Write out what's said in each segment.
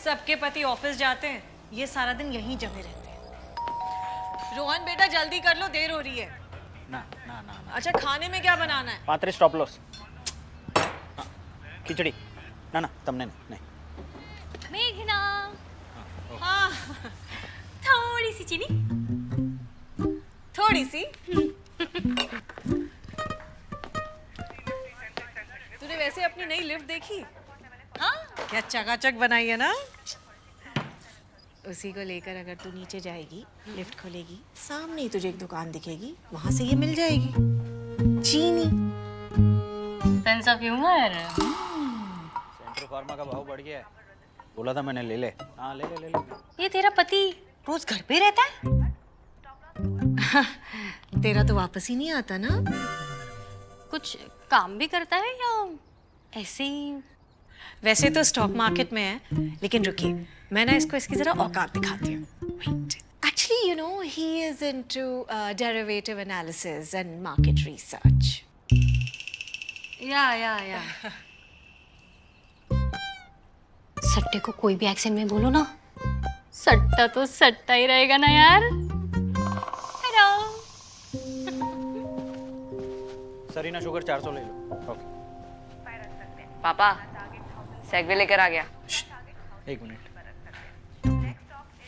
सबके पति ऑफिस जाते हैं, ये सारा दिन यहीं जमे रहते हैं। रोहन बेटा जल्दी कर लो, देर हो रही है। ना ना ना ना। अच्छा खाने में क्या बनाना है? 35 स्टॉप लॉस। खिचड़ी ना ना तमने नहीं। मेघना, हाँ थोड़ी सी चीनी। थोड़ी सी। तूने वैसे अपनी नई लिफ्ट देखी? हाँ क्या चकाचक बनाई है ना। उसी को लेकर अगर तू नीचे जाएगी, लिफ्ट खोलेगी, सामने ही तुझे एक दुकान दिखेगी, वहां से ये मिल जाएगी, चीनी। Sense of humour. Centro pharma का भाव बढ़ गया है, बोला था मैंने ले ले। हाँ ले ले ले ले। ये तेरा पति रोज घर पे रहता है? तेरा तो वापस ही नहीं आता ना। कुछ काम भी करता है या ऐसे ही? वैसे तो स्टॉक मार्केट में है, लेकिन रुकिए, मैं ना इसको इसकी जरा औकात दिखाती हूँ। Actually, you know, he is into derivative analysis and market research. या सट्टे को कोई भी एक्सेंट में बोलो ना, सट्टा तो सट्टा ही रहेगा ना यार। हेलो। सरीना शुगर 400 ले लो। ओके। पापा सेगवे लेकर आ गया। एक मिनट।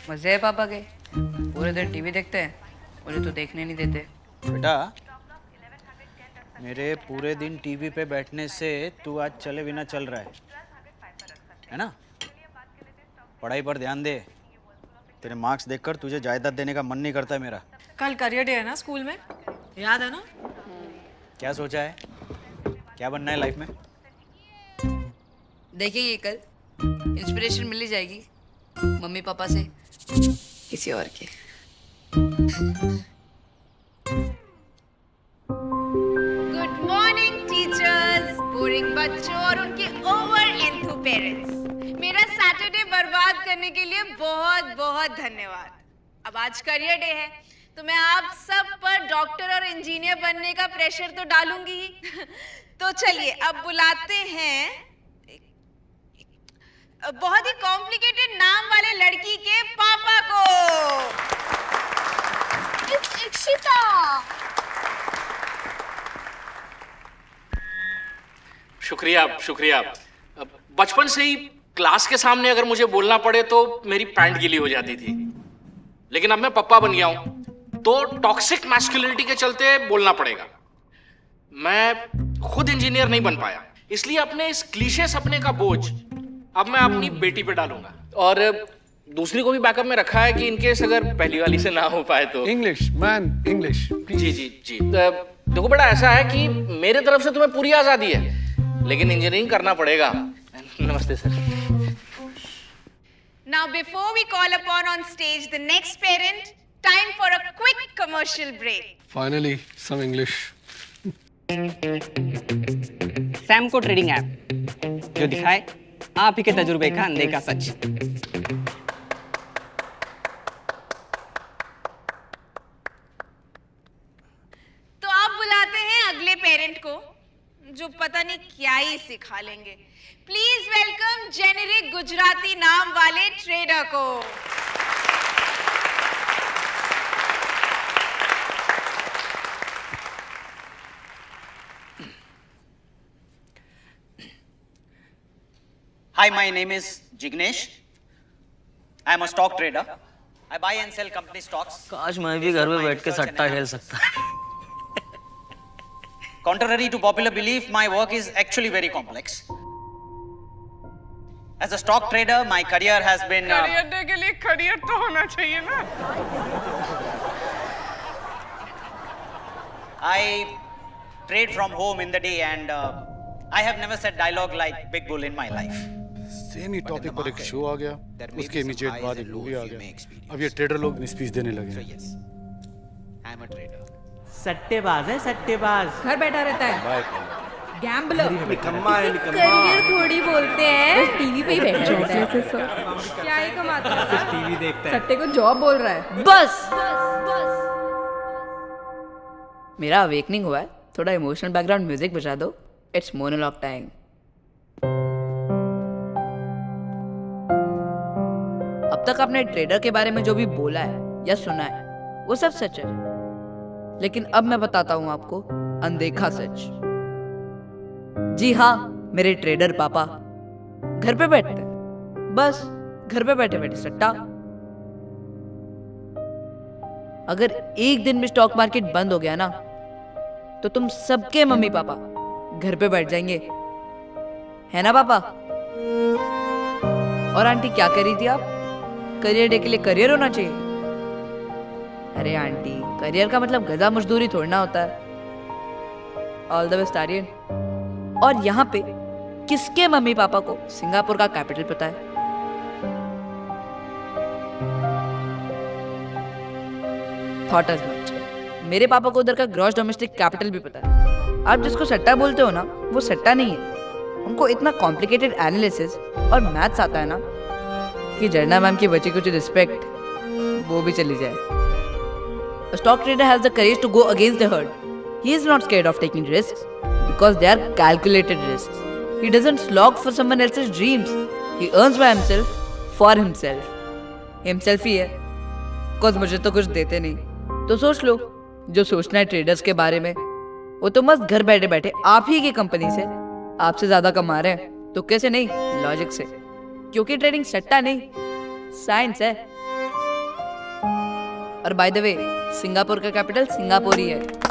मजे है पापा के, पूरे दिन टीवी देखते हैं, मुझे तो देखने नहीं देते। बेटा मेरे पूरे दिन टीवी पे बैठने से तू आज चले बिना चल रहा है ना। पढ़ाई पर ध्यान दे, तेरे मार्क्स देखकर तुझे जायदाद देने का मन नहीं करता मेरा। कल करियर डे है ना स्कूल में, याद है ना? क्या सोचा है, क्या बनना है लाइफ में? देखेंगे कल, इंस्पिरेशन मिल ही जाएगी मम्मी पापा से, किसी और के। गुड मॉर्निंग टीचर्स, बोरिंग बच्चों और उनके ओवर एंथू पेरेंट्स। मेरा सैटरडे बर्बाद करने के लिए बहुत बहुत धन्यवाद। अब आज करियर डे है, तो मैं आप सब पर डॉक्टर और इंजीनियर बनने का प्रेशर तो डालूंगी ही। तो चलिए अब बुलाते हैं बहुत ही कॉम्प्लिकेटेड नाम वाले लड़की के पापा को। इक्षिता। शुक्रिया शुक्रिया। बचपन से ही क्लास के सामने अगर मुझे बोलना पड़े तो मेरी पैंट गीली हो जाती थी, लेकिन अब मैं पप्पा बन गया हूं तो टॉक्सिक मैस्कुलिनिटी के चलते बोलना पड़ेगा। मैं खुद इंजीनियर नहीं बन पाया, इसलिए अपने इस क्लीशे सपने का बोझ अब मैं अपनी बेटी पे डालूंगा। और दूसरी को भी बैकअप में रखा है कि इनकेस अगर पहली वाली से ना हो पाए तो। English man, English. जी जी जी। देखो बेटा, ऐसा है कि मेरे तरफ से तुम्हें पूरी आजादी है, लेकिन इंजीनियरिंग करना पड़ेगा। नमस्ते sir. Now before we call upon on stage the next parent, time for a quick commercial break. Finally, some English. Samco trading app जो दिखाए आप ही के तजुर्बे का अनदेखा सच। तो आप बुलाते हैं अगले पेरेंट को, जो पता नहीं क्या ही सिखा लेंगे। प्लीज वेलकम जेनेरिक गुजराती नाम वाले ट्रेडर को। Hi, my name is Jignesh. I am a stock trader. I buy and sell company stocks. काश मैं भी घर में बैठ के सट्टा खेल सकता। Contrary to popular belief, my work is actually very complex. As a stock trader, my career has been. Career day के लिए करियर तो होना चाहिए ना। I trade from home in the day, and I have never said dialogue like Big Bull in my life. Same he topic पर एक show आ गया, उसके इमीडिएट बाद एक मूवी आ गया। अब ये ट्रेडर लोग स्पीच देने लगे हैं। सट्टेबाज है, सट्टेबाज। घर बैठा रहता है। बाय। गैम्बलर निकम्मा है करियर थोड़ी बोलते हैं टीवी पे ही बैठा रहता है क्या ही कमाता है टीवी देखता है सट्टे को जॉब बोल रहा है बस मेरा अवेकनिंग हुआ है थोड़ा इमोशनल बैकग्राउंड म्यूजिक बजा दो इट्स मोनोलॉग टाइम अब तक आपने ट्रेडर के बारे में जो भी बोला है या सुना है वो सब सच है लेकिन अब मैं बताता हूं आपको अनदेखा सच जी हाँ मेरे ट्रेडर पापा घर पे बैठते हैं बस घर पे बैठे बैठे सट्टा अगर एक दिन में स्टॉक मार्केट बंद हो गया ना तो तुम सबके मम्मी पापा घर पे बैठ जाएंगे है ना पापा और आंटी क्या कर रही थी आप करियर डे के लिए करियर होना चाहिए अरे आंटी करियर का मतलब गधा मजदूरी थोड़ना होता है ऑल द बेस्ट आर्यन और यहाँ पे किसके मम्मी पापा को सिंगापुर का कैपिटल पता है थॉट एज मच मेरे पापा को उधर का ग्रॉस डोमेस्टिक कैपिटल भी पता है आप जिसको सट्टा बोलते हो ना वो सट्टा नहीं है उनको इतना कॉम्प्लिकेटेड एनालिसिस और मैथ्स आता है ना कि जर्ना मैम की बची कुछ रिस्पेक्ट वो भी चली जाए A stock trader has the courage to go against the herd. He is not scared of taking risks because they are calculated risks. He doesn't slog for someone else's dreams. He earns by himself for himself. Himself ही है. Cause मुझे तो कुछ देते नहीं. तो सोच लो जो सोचना है ट्रेडर्स के बारे में वो तो मस्त घर बैठे बैठे आप ही की कंपनी से आपसे ज्यादा कमा रहे हैं तो कैसे नहीं लॉजिक से क्योंकि ट्रेडिंग सट्टा नहीं साइंस है और बाय द वे सिंगापुर का कैपिटल सिंगापुर ही है